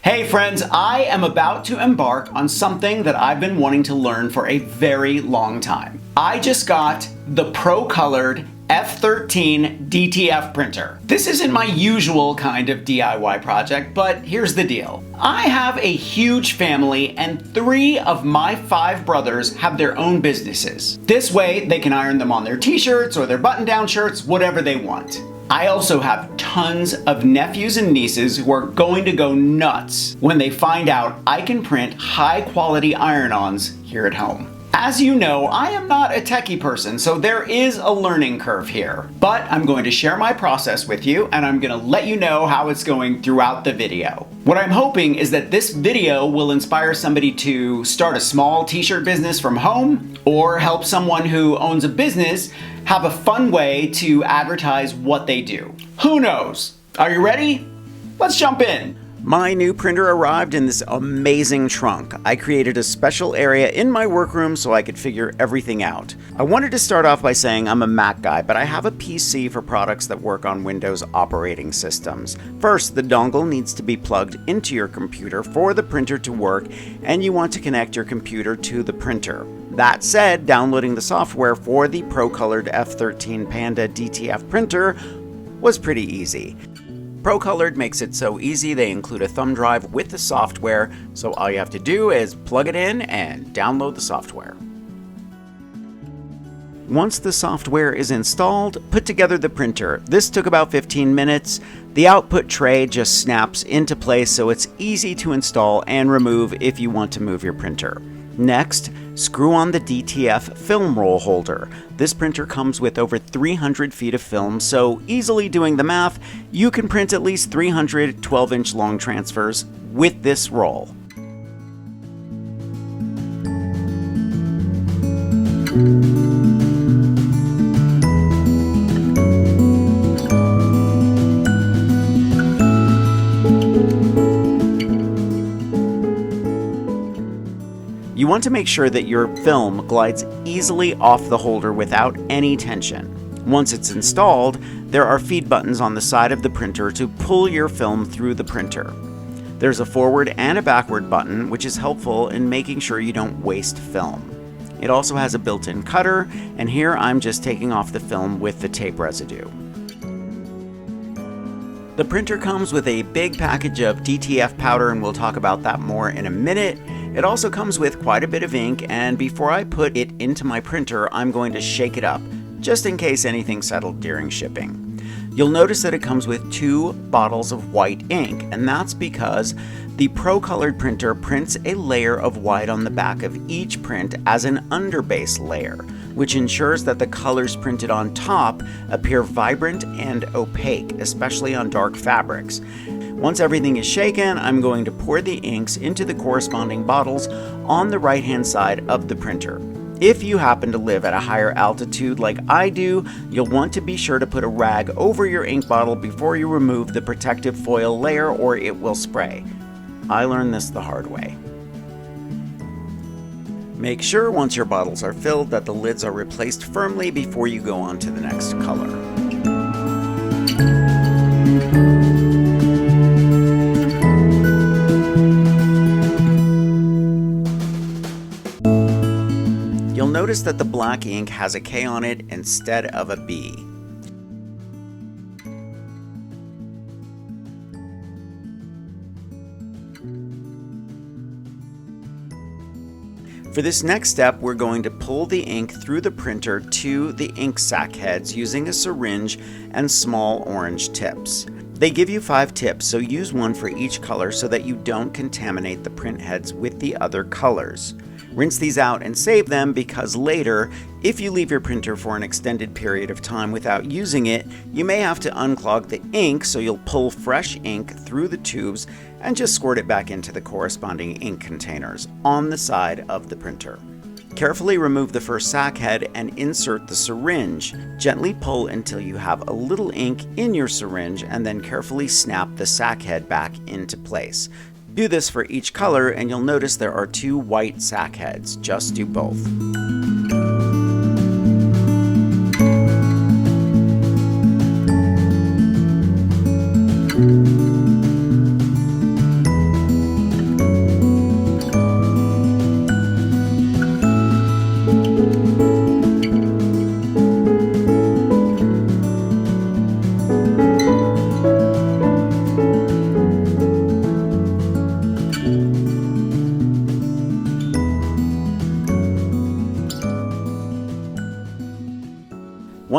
Hey friends, I am about to embark on something that I've been wanting to learn for a very long time. I just got the Procolored F13 DTF Printer. This isn't my usual kind of DIY project, but here's the deal. I have a huge family and 3 of my 5 brothers have their own businesses. This way they can iron them on their t-shirts or their button-down shirts, whatever they want. I also have tons of nephews and nieces who are going to go nuts when they find out I can print high-quality iron-ons here at home. As you know, I am not a techie person, so there is a learning curve here. But I'm going to share my process with you, and I'm going to let you know how it's going throughout the video. What I'm hoping is that this video will inspire somebody to start a small t-shirt business from home, or help someone who owns a business have a fun way to advertise what they do. Who knows? Are you ready? Let's jump in. My new printer arrived in this amazing trunk. I created a special area in my workroom so I could figure everything out. I wanted to start off by saying I'm a Mac guy, but I have a PC for products that work on Windows operating systems. First, the dongle needs to be plugged into your computer for the printer to work, and you want to connect your computer to the printer. That said, downloading the software for the Procolored F13 Panda DTF Printer was pretty easy. Procolored makes it so easy they include a thumb drive with the software, so all you have to do is plug it in and download the software. Once the software is installed, put together the printer. This took about 15 minutes. The output tray just snaps into place so it's easy to install and remove if you want to move your printer. Next, screw on the DTF film roll holder. This printer comes with over 300 feet of film, so easily doing the math, you can print at least 300 12-inch long transfers with this roll. You want to make sure that your film glides easily off the holder without any tension. Once it's installed, there are feed buttons on the side of the printer to pull your film through the printer. There's a forward and a backward button, which is helpful in making sure you don't waste film. It also has a built-in cutter, and here I'm just taking off the film with the tape residue. The printer comes with a big package of DTF powder, and we'll talk about that more in a minute. It also comes with quite a bit of ink, and before I put it into my printer, I'm going to shake it up, just in case anything settled during shipping. You'll notice that it comes with 2 bottles of white ink, and that's because the Procolored printer prints a layer of white on the back of each print as an underbase layer, which ensures that the colors printed on top appear vibrant and opaque, especially on dark fabrics. Once everything is shaken, I'm going to pour the inks into the corresponding bottles on the right-hand side of the printer. If you happen to live at a higher altitude like I do, you'll want to be sure to put a rag over your ink bottle before you remove the protective foil layer or it will spray. I learned this the hard way. Make sure once your bottles are filled that the lids are replaced firmly before you go on to the next color. You'll notice that the black ink has a K on it instead of a B. For this next step, we're going to pull the ink through the printer to the ink sac heads using a syringe and small orange tips. They give you 5 tips, so use one for each color so that you don't contaminate the print heads with the other colors. Rinse these out and save them because later, if you leave your printer for an extended period of time without using it, you may have to unclog the ink, so you'll pull fresh ink through the tubes and just squirt it back into the corresponding ink containers on the side of the printer. Carefully remove the first sac head and insert the syringe. Gently pull until you have a little ink in your syringe and then carefully snap the sac head back into place. Do this for each color and you'll notice there are 2 white sac heads. Just do both.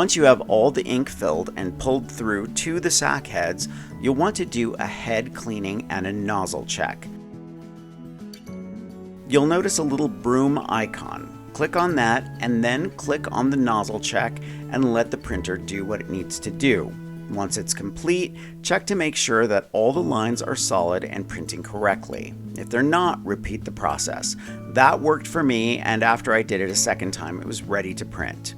Once you have all the ink filled and pulled through to the sack heads, you'll want to do a head cleaning and a nozzle check. You'll notice a little broom icon. Click on that and then click on the nozzle check and let the printer do what it needs to do. Once it's complete, check to make sure that all the lines are solid and printing correctly. If they're not, repeat the process. That worked for me, and after I did it a second time, it was ready to print.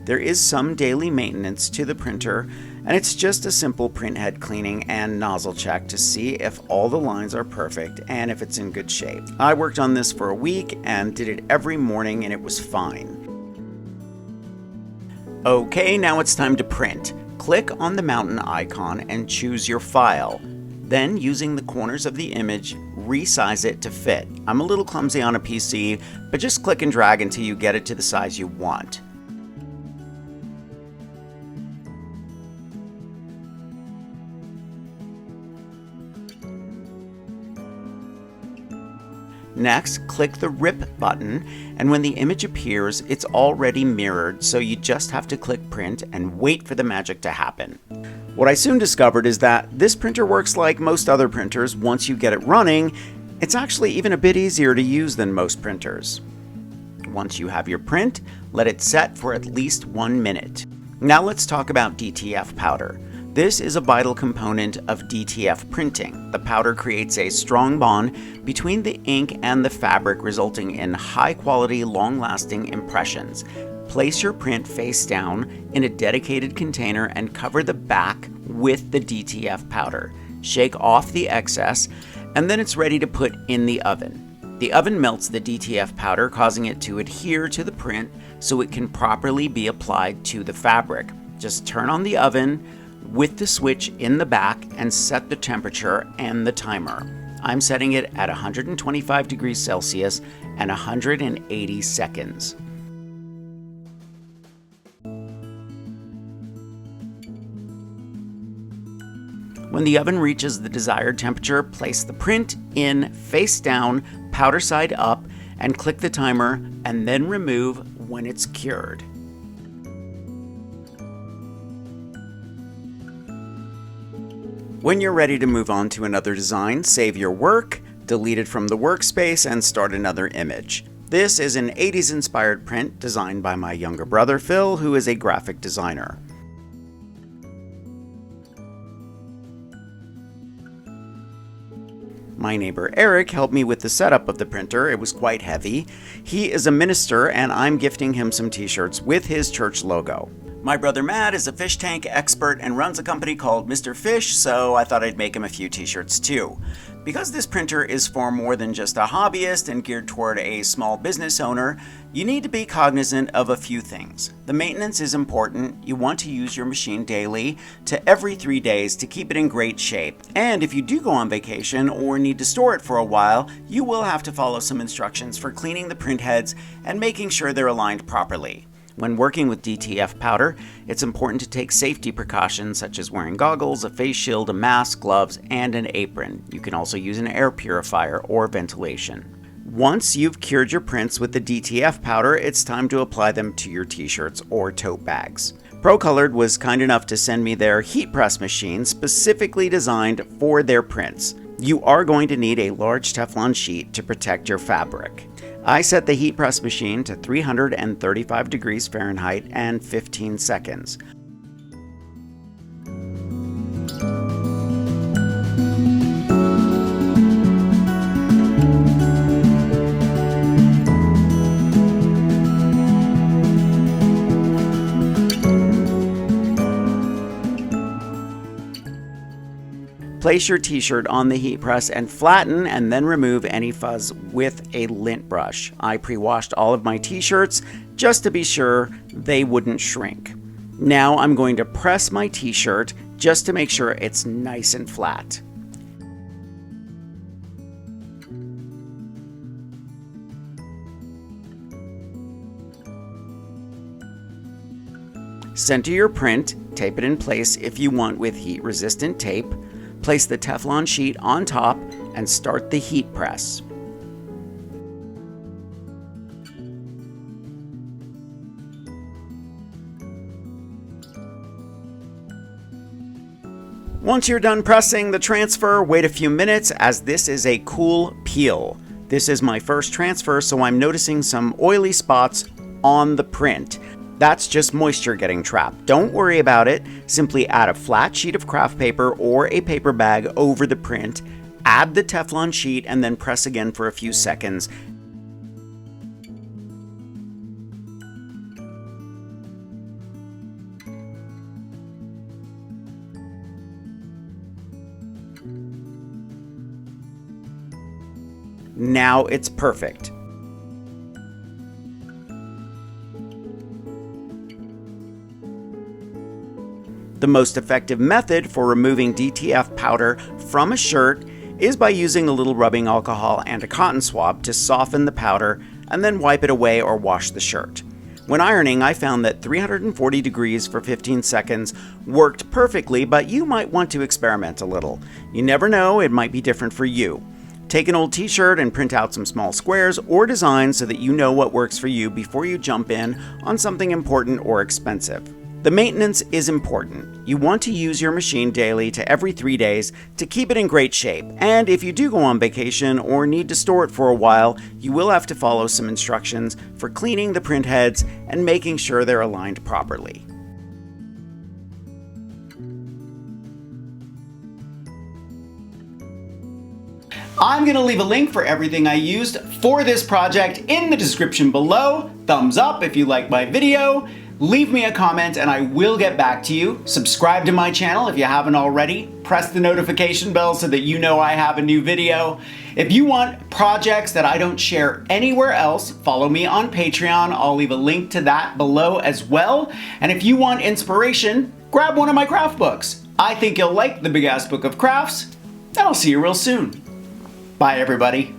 There is some daily maintenance to the printer, and it's just a simple print head cleaning and nozzle check to see if all the lines are perfect and if it's in good shape. I worked on this for a week and did it every morning, and it was fine. Okay, now it's time to print. Click on the mountain icon and choose your file. Then, using the corners of the image, resize it to fit. I'm a little clumsy on a PC, but just click and drag until you get it to the size you want. Next, click the Rip button, and when the image appears, it's already mirrored, so you just have to click Print and wait for the magic to happen. What I soon discovered is that this printer works like most other printers. Once you get it running, it's actually even a bit easier to use than most printers. Once you have your print, let it set for at least 1 minute. Now let's talk about DTF powder. This is a vital component of DTF printing. The powder creates a strong bond between the ink and the fabric, resulting in high-quality, long-lasting impressions. Place your print face down in a dedicated container and cover the back with the DTF powder. Shake off the excess, and then it's ready to put in the oven. The oven melts the DTF powder, causing it to adhere to the print so it can properly be applied to the fabric. Just turn on the oven with the switch in the back and set the temperature and the timer. I'm setting it at 125 degrees Celsius and 180 seconds. When the oven reaches the desired temperature, place the print in face down, powder side up, and click the timer, and then remove when it's cured. When you're ready to move on to another design, save your work, delete it from the workspace, and start another image. This is an 80s inspired print designed by my younger brother Phil, who is a graphic designer. My neighbor Eric helped me with the setup of the printer. It was quite heavy. He is a minister, and I'm gifting him some t-shirts with his church logo. My brother Matt is a fish tank expert and runs a company called Mr. Fish, so I thought I'd make him a few t-shirts too. Because this printer is for more than just a hobbyist and geared toward a small business owner, you need to be cognizant of a few things. The maintenance is important. You want to use your machine daily to every 3 days to keep it in great shape. And if you do go on vacation or need to store it for a while, you will have to follow some instructions for cleaning the print heads and making sure they're aligned properly. When working with DTF powder, it's important to take safety precautions such as wearing goggles, a face shield, a mask, gloves, and an apron. You can also use an air purifier or ventilation. Once you've cured your prints with the DTF powder, it's time to apply them to your t-shirts or tote bags. Procolored was kind enough to send me their heat press machine specifically designed for their prints. You are going to need a large Teflon sheet to protect your fabric. I set the heat press machine to 335 degrees Fahrenheit and 15 seconds. Place your t-shirt on the heat press and flatten, and then remove any fuzz with a lint brush. I pre-washed all of my t-shirts just to be sure they wouldn't shrink. Now I'm going to press my t-shirt just to make sure it's nice and flat. Center your print, tape it in place if you want with heat-resistant tape. Place the Teflon sheet on top and start the heat press. Once you're done pressing the transfer, wait a few minutes as this is a cool peel. This is my first transfer, so I'm noticing some oily spots on the print. That's just moisture getting trapped. Don't worry about it. Simply add a flat sheet of craft paper or a paper bag over the print, add the Teflon sheet, and then press again for a few seconds. Now it's perfect. The most effective method for removing DTF powder from a shirt is by using a little rubbing alcohol and a cotton swab to soften the powder and then wipe it away or wash the shirt. When ironing, I found that 340 degrees for 15 seconds worked perfectly, but you might want to experiment a little. You never know, it might be different for you. Take an old t-shirt and print out some small squares or designs so that you know what works for you before you jump in on something important or expensive. The maintenance is important. You want to use your machine daily to every 3 days to keep it in great shape, and if you do go on vacation or need to store it for a while, you will have to follow some instructions for cleaning the print heads and making sure they're aligned properly. I'm going to leave a link for everything I used for this project in the description below. Thumbs up if you like my video. Leave me a comment and I will get back to you. Subscribe to my channel if you haven't already. Press the notification bell so that you know I have a new video. If you want projects that I don't share anywhere else, follow me on Patreon. I'll leave a link to that below as well. And if you want inspiration, grab one of my craft books. I think you'll like the Big Ass Book of Crafts, and I'll see you real soon. Bye, everybody.